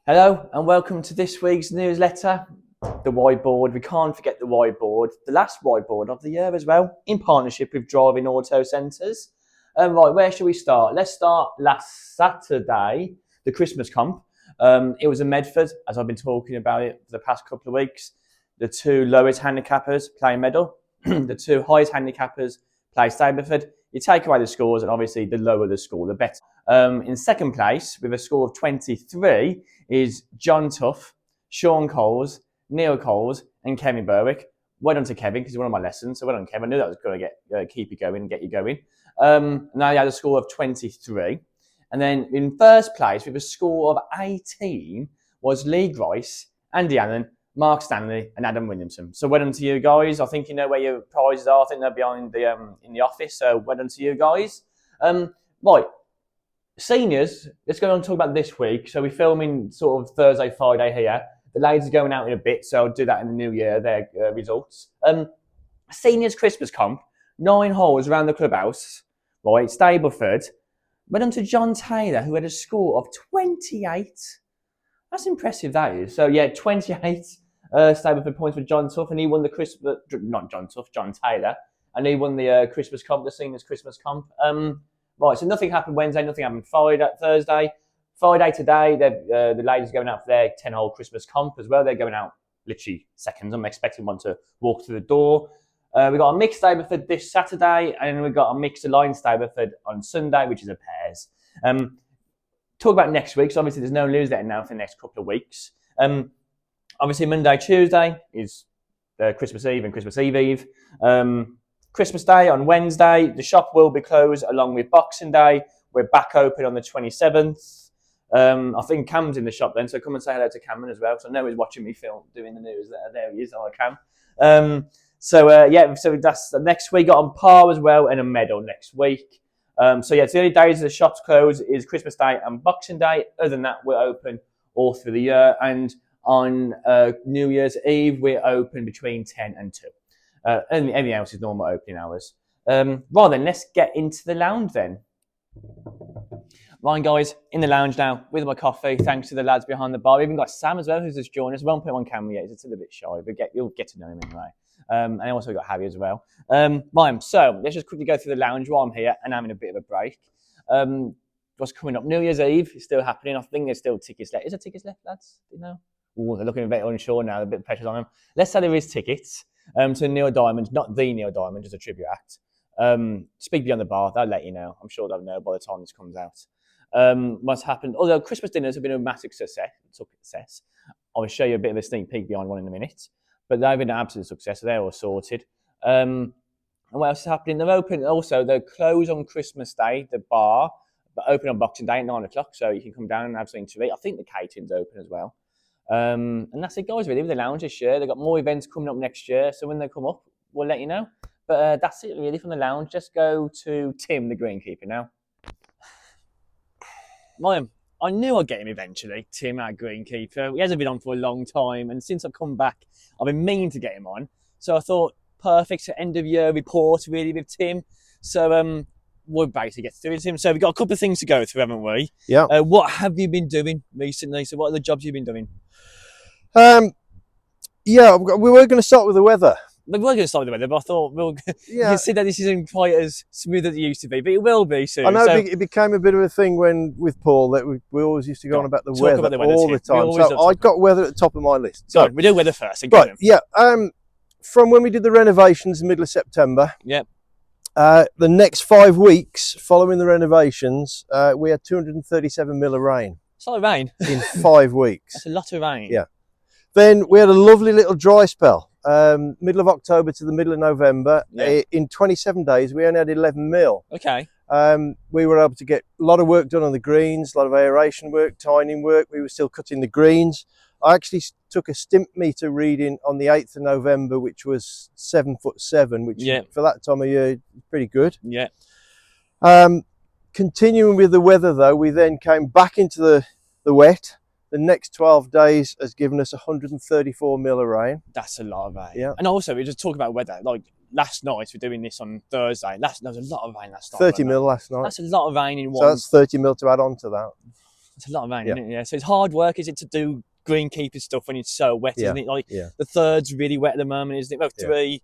Hello and welcome to this week's newsletter, the whiteboard. We can't forget the whiteboard, the last whiteboard of the year as well, in partnership with Driving Auto Centres. Right, where should we start? Let's start last Saturday, the Christmas comp. It was in Medford, as I've been talking about it for the past couple of weeks. The two lowest handicappers play medal, the two highest handicappers play Stableford. You take away the scores, and obviously the lower the score, the better. In second place, with a score of 23, is John Tuff, Sean Coles, Neil Coles, and Kevin Berwick. Well done to Kevin, because he's one of my lessons. So well done, Kevin. I knew that was going to keep you going and get you going. Now he had a score of 23. And then in first place, with a score of 18, was Lee Grice, Andy Allen, Mark Stanley, and Adam Williamson. So well done to you guys. I think you know where your prizes are. I think they're behind in the office. So well done to you guys. Right. Seniors, let's go on and talk about this week. So we're filming sort of Thursday, Friday here. The ladies are going out in a bit, so I'll do that in the new year, their results. Seniors Christmas comp, 9 holes around the clubhouse, right, Stableford. Went on to John Taylor, who had a score of 28. That's impressive, that is. So yeah, 28 Stableford points for John Tuff, and he won the John Taylor, and he won the Christmas comp, the Seniors Christmas comp. Right, so nothing happened Wednesday, nothing happened Thursday. Friday today, the ladies are going out for their 10-hole Christmas comp as well. They're going out literally seconds. I'm expecting one to walk through the door. We've got a mixed Stableford this Saturday, and we've got a mixed Alliance Stableford on Sunday, which is a pairs. Talk about next week. So obviously there's no newsletter now for the next couple of weeks. Obviously Monday, Tuesday is Christmas Eve and Christmas Eve. Christmas Day on Wednesday, the shop will be closed along with Boxing Day. We're back open on the 27th. I think Cam's in the shop then, so come and say hello to Cameron as well. So I know he's watching me film doing the news. There he is, Cam. So that's the next week. Got on par as well and a medal next week. It's the only days the shop's closed is Christmas Day and Boxing Day. Other than that, we're open all through the year. And on New Year's Eve, we're open between 10 and 2. And everything else is normal opening hours. Right then, let's get into the lounge then. Right, guys, in the lounge now with my coffee. Thanks to the lads behind the bar. We've even got Sam as well, who's just joined us. We won't put him on camera yet. He's a little bit shy, but you'll get to know him anyway. And I also got Harry as well. Right, so let's just quickly go through the lounge while I'm here and having a bit of a break. What's coming up? New Year's Eve is still happening. I think there's still tickets left. Is there tickets left, lads? Do you know? Ooh, they're looking a bit unsure now. A bit of pressure's on them. Let's say there is tickets. To Neil Diamond, not the Neil Diamond, just a tribute act. Speak beyond the bar, they'll let you know. I'm sure they'll know by the time this comes out. What's happened? Although Christmas dinners have been a massive success. I'll show you a bit of a sneak peek behind one in a minute. But they've been an absolute success, so they're all sorted. And what else is happening? They're open also, they're closed on Christmas Day, the bar, but open on Boxing Day at 9 o'clock, so you can come down and have something to eat. I think the catering's open as well. And that's it, guys, really, with the lounge this year. They've got more events coming up next year, so when they come up, we'll let you know. But that's it, really, from the lounge. Just go to Tim, the Greenkeeper, now. Ryan, I knew I'd get him eventually, Tim, our Greenkeeper. He hasn't been on for a long time, and since I've come back, I've been meaning to get him on. So I thought, perfect end-of-year report, really, with Tim. So we'll basically get through it, Tim. So we've got a couple of things to go through, haven't we? Yeah. What have you been doing recently? So what are the jobs you've been doing? We were going to start with the weather. We were going to start with the weather, but I thought you can see that this isn't quite as smooth as it used to be, but it will be soon. I know it became a bit of a thing with Paul that we always used to go on about the weather all the time. So I got weather at the top of my list. So we do weather first. Right, yeah. From when we did the renovations in the middle of September. Yep. The next 5 weeks following the renovations, we had 237 mil of rain. It's a lot of rain. In 5 weeks. That's a lot of rain. Yeah. Then we had a lovely little dry spell. Middle of October to the middle of November. Yeah. In 27 days, we only had 11 mil. Okay. We were able to get a lot of work done on the greens, a lot of aeration work, tining work. We were still cutting the greens. I actually took a stimp meter reading on the 8th of November, which was 7'7", which for that time of year is pretty good. Yeah. Continuing with the weather, though, we then came back into the wet. The next 12 days has given us 134 mil of rain. That's a lot of rain. Yeah. And also, we just talk about weather. Like last night, we're doing this on Thursday. There was a lot of rain last night. 30 mil last night. That's a lot of rain in one. So that's 30 mil to add on to that. It's a lot of rain, Yeah. isn't it? Yeah. So it's hard work, is it, to do Greenkeeper stuff when it's so wet, Yeah. isn't it? Like Yeah. the third's really wet at the moment, isn't it? Well, Yeah. 3,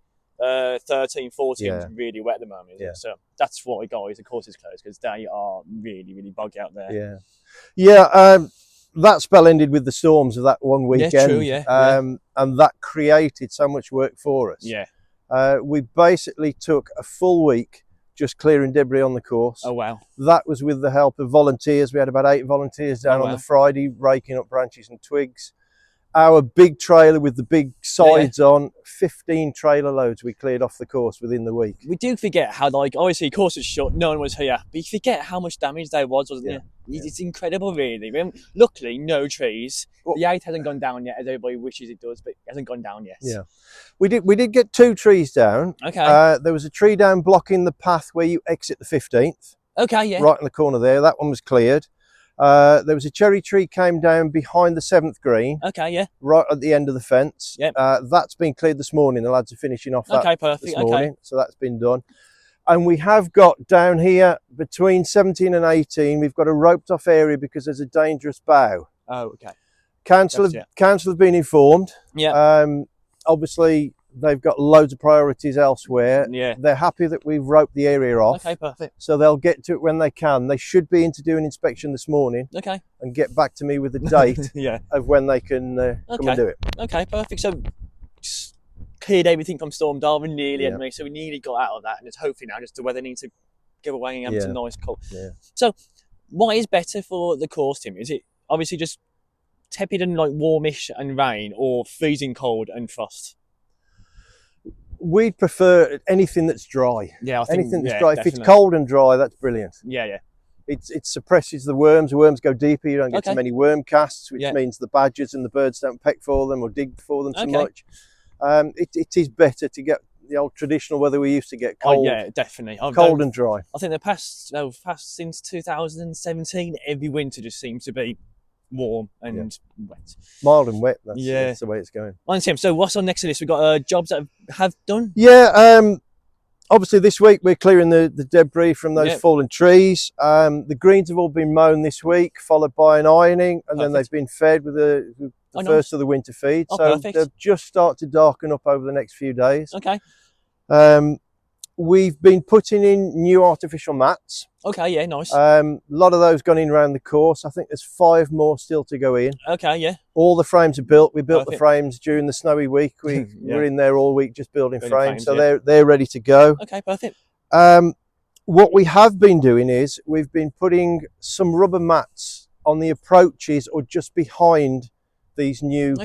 13, 14 is Yeah. really wet at the moment, isn't Yeah. it? So that's why, guys, the course is closed, because they are really, really boggy out there. Yeah. Yeah. That spell ended with the storms of that one weekend. Yeah, true, yeah. And that created so much work for us. Yeah. We basically took a full week just clearing debris on the course. Oh, wow. That was with the help of volunteers. We had about 8 volunteers down on the Friday, raking up branches and twigs. Our big trailer with the big sides on, 15 trailer loads we cleared off the course within the week. We do forget how, like, obviously, the course was shut, no one was here, but you forget how much damage there was, wasn't there? It's incredible, really. Luckily, no trees. The 8 hasn't gone down yet, as everybody wishes it does, but it hasn't gone down yet. Yeah, we did get 2 trees down. Okay. There was a tree down blocking the path where you exit the 15th. Okay, yeah. Right in the corner there. That one was cleared. There was a cherry tree came down behind the 7th green. Okay, yeah. Right at the end of the fence. Yep. That's been cleared this morning. The lads are finishing off that this morning. Okay. So that's been done. And we have got down here between 17 and 18, we've got a roped off area because there's a dangerous bow. Oh, okay. Council have been informed. Yeah. Obviously, they've got loads of priorities elsewhere. Yeah. They're happy that we've roped the area off. Okay, perfect. So they'll get to it when they can. They should be in to do an inspection this morning. Okay. And get back to me with a date of when they can come and do it. Okay, perfect. So just cleared everything from Storm Darwin nearly, anyway. So we nearly got out of that, and it's hopefully now just the weather needs to give away and have some nice cold. Yeah. So what is better for the course, Tim? Is it obviously just tepid and like warmish and rain, or freezing cold and frost? We'd prefer anything that's dry. Yeah, I think anything that's dry. Definitely. If it's cold and dry, that's brilliant. Yeah, yeah. It suppresses the worms. The worms go deeper. You don't get so many worm casts, which means the badgers and the birds don't peck for them or dig for them so much. It is better to get the old traditional weather we used to get, cold. Oh, yeah, definitely. Cold and dry. I think the past since 2017, every winter just seems to be warm and wet. Mild and wet. That's the way it's going. And Tim, so what's on next to this? We've got jobs that have done. Yeah. Obviously, this week we're clearing the debris from those fallen trees. The greens have all been mown this week, followed by an ironing, and then they've been fed with the first of the winter feed. So they'll just start to darken up over the next few days. Okay. We've been putting in new artificial mats. Okay, yeah, nice. A lot of those gone in around the course. I think there's 5 more still to go in. Okay, yeah. All the frames are built. We built the frames during the snowy week. We were in there all week just building frames. So they're ready to go. Okay, perfect. What we have been doing is we've been putting some rubber mats on the approaches or just behind these new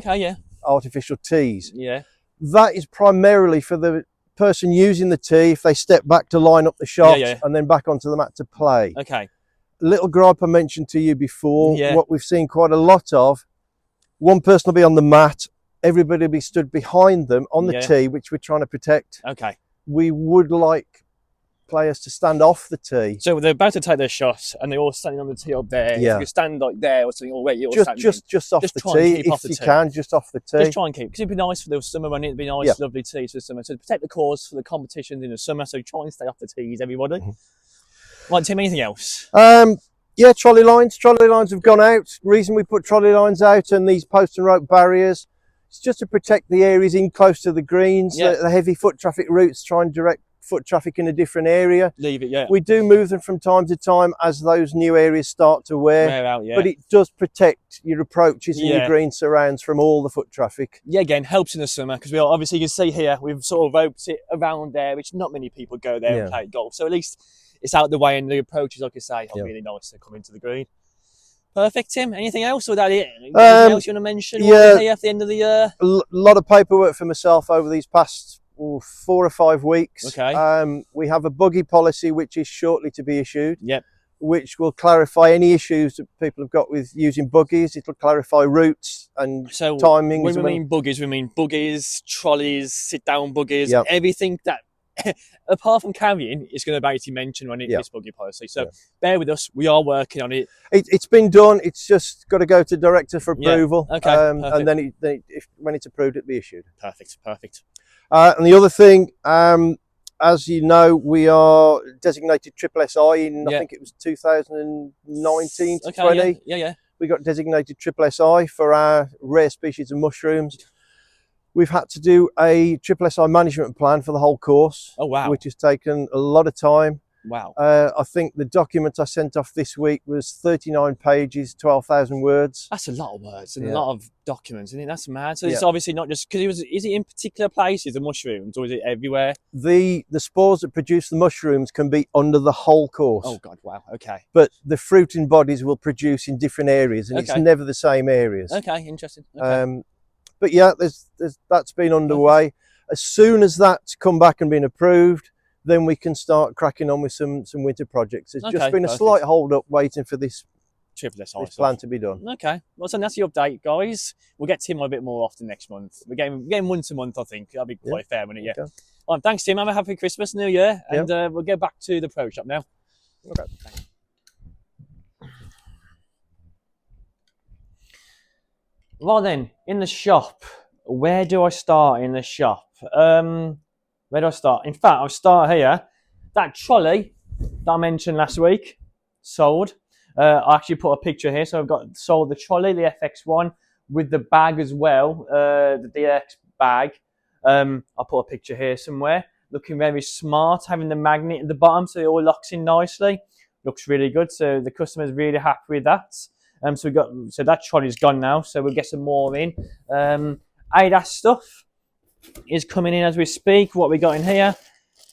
artificial tees. Yeah. That is primarily for the person using the tee if they step back to line up the shots and then back onto the mat to play. Okay. Little gripe I mentioned to you before, what we've seen quite a lot of, one person will be on the mat, everybody will be stood behind them on the tee, which we're trying to protect. Okay. We would like players to stand off the tee. So they're about to take their shot and they're all standing on the tee up there. Yeah. If you stand like there or something, or where you're standing. Just off the tee, if you can, just off the tee. Just try and keep, because it'd be nice for the summer running, it'd be nice, lovely tees for the summer. So to protect the course for the competitions in the summer, so try and stay off the tees, everybody. Right, Tim, anything else? Yeah, trolley lines. Trolley lines have gone out. Reason we put trolley lines out and these post and rope barriers, it's just to protect the areas in close to the greens, the heavy foot traffic routes, try and direct foot traffic in a different area. Leave it, We do move them from time to time as those new areas start to wear out, but it does protect your approaches and your green surrounds from all the foot traffic. Yeah, again, helps in the summer, because we are, obviously you can see here, we've sort of roped it around there, which not many people go there and play golf. So at least it's out the way and the approaches, like I say, are really nice to come into the green. Perfect, Tim. Anything else, or that it? Anything else you want to mention? Here at the end of the year? A lot of paperwork for myself over these past 4 or 5 weeks. Okay. We have a buggy policy which is shortly to be issued. Yep. Which will clarify any issues that people have got with using buggies. It'll clarify routes and timings. When we mean buggies, trolleys, sit-down buggies, everything that, apart from carrying, is going to basically mention on it, this buggy policy. So bear with us. We are working on it. It's been done. It's just got to go to director for approval. Okay. And then when it's approved, it'll be issued. Perfect. And the other thing, as you know, we are designated triple SI in, Yeah. I think it was 2019 to Okay, 20. yeah. We got designated triple SI for our rare species of mushrooms. We've had to do a triple SI management plan for the whole course, Oh, wow. which has taken a lot of time. Wow. I think the document I sent off this week was 39 pages, 12,000 words. That's a lot of words and Yeah. a lot of documents, isn't it? That's mad. So it's Yeah. obviously not just because is it in particular places, the mushrooms, or is it everywhere? The spores that produce the mushrooms can be under the whole course. Oh God, wow. Okay. But the fruiting bodies will produce in different areas, and it's Okay. never the same areas. Okay, interesting. Okay. But yeah, there's that's been underway. As soon as that's come back and been approved, then we can start cracking on with some winter projects. There's just been a slight hold up waiting for this plan to be done. Okay. Well, so that's the update, guys. We'll get Tim on a bit more often next month. We're getting once a month, I think. That'll be quite fair, wouldn't it? Yeah. Okay. Well, thanks, Tim. Have a happy Christmas, New Year, and we'll go back to the pro shop now. Okay. Thanks. Well then, in the shop, where do I start in the shop? Where do I start? In fact, I'll start here. That trolley that I mentioned last week, sold. I actually put a picture here, so I've got sold the trolley, the FX1, with the bag as well, the DX bag. I'll put a picture here somewhere. Looking very smart, having the magnet at the bottom, so it all locks in nicely. Looks really good, so the customer's really happy with that. So that trolley's gone now, so we'll get some more in. ADAS stuff is coming in as we speak. What we got in here?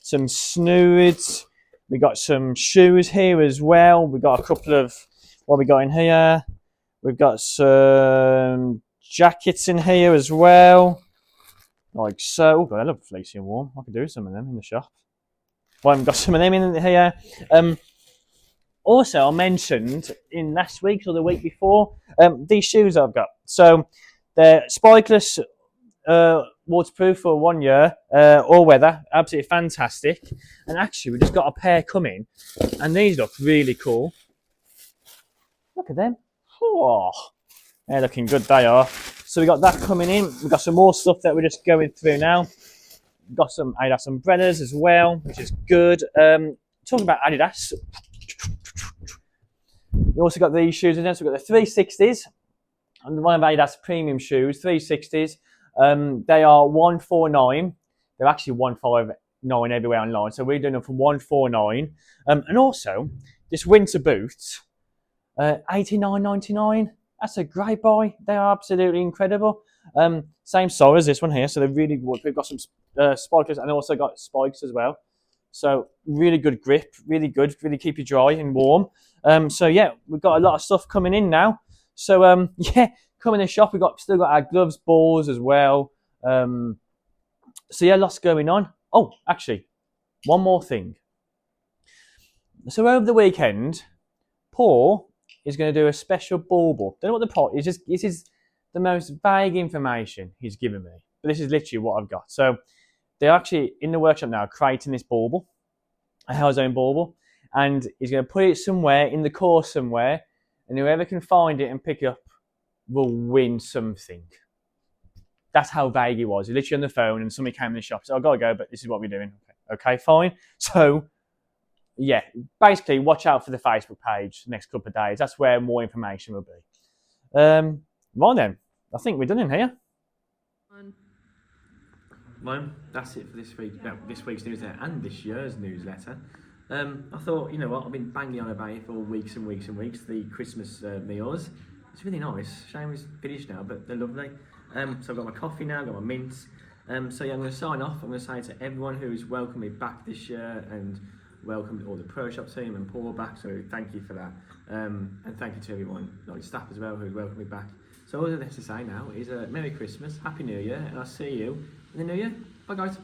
Some snoods. We got some shoes here as well. We got a couple of what we got in here. We've got some jackets in here as well, like so. Oh God, I love fleecy and warm. I could do some of them in the shop. Well, I've got some of them in here. Also, I mentioned in last week or the week before, these shoes I've got. So they're spikeless, waterproof for 1 year, all weather, absolutely fantastic. And actually, we just got a pair coming, and these look really cool. Look at them. Oh, they're looking good, they are. So we got that coming in. We've got some more stuff that we're just going through now. We've got some Adidas umbrellas as well, which is good. Talking about Adidas, we also got these shoes in there. So we've got the 360s, and one of Adidas premium shoes, 360s. They are 149. They're actually 159 everywhere online. So we're doing them for 149. And also, this winter boot, 89.99. That's a great buy. They are absolutely incredible. Same size as this one here. So they're really good. We've got some spikers and also got spikes as well. So really good grip, really good, really keep you dry and warm. So yeah, we've got a lot of stuff coming in now. So yeah, come in the shop. We've still got our gloves, balls as well. So yeah, lots going on. Oh, actually, one more thing. So over the weekend, Paul is going to do a special bauble. Don't know what the pot is. This is the most vague information he's given me, but this is literally what I've got. So they're actually in the workshop now creating this bauble, a Halesowen bauble, and he's going to put it somewhere in the course somewhere, and whoever can find it and pick it up will win something. That's how vague he was. He literally on the phone, and somebody came in the shop. So I've got to go, but this is what we're doing. Okay, fine. So yeah, basically watch out for the Facebook page the next couple of days. That's where more information will be. Right then, I think we're done in here. Well, that's it for this week. Well, this week's newsletter and this year's newsletter. I thought, you know what, I've been banging on about it for weeks and weeks and weeks. The Christmas meals. It's really nice. Shame it's finished now, but they're lovely. So I've got my coffee now, I've got my mints. So yeah, I'm going to sign off. I'm going to say to everyone who's welcomed me back this year and welcomed all the Pro Shop team and Paul back. So thank you for that. And thank you to everyone, like staff as well, who's welcomed me back. So all there's to say now is Merry Christmas, Happy New Year, and I'll see you in the new year. Bye guys.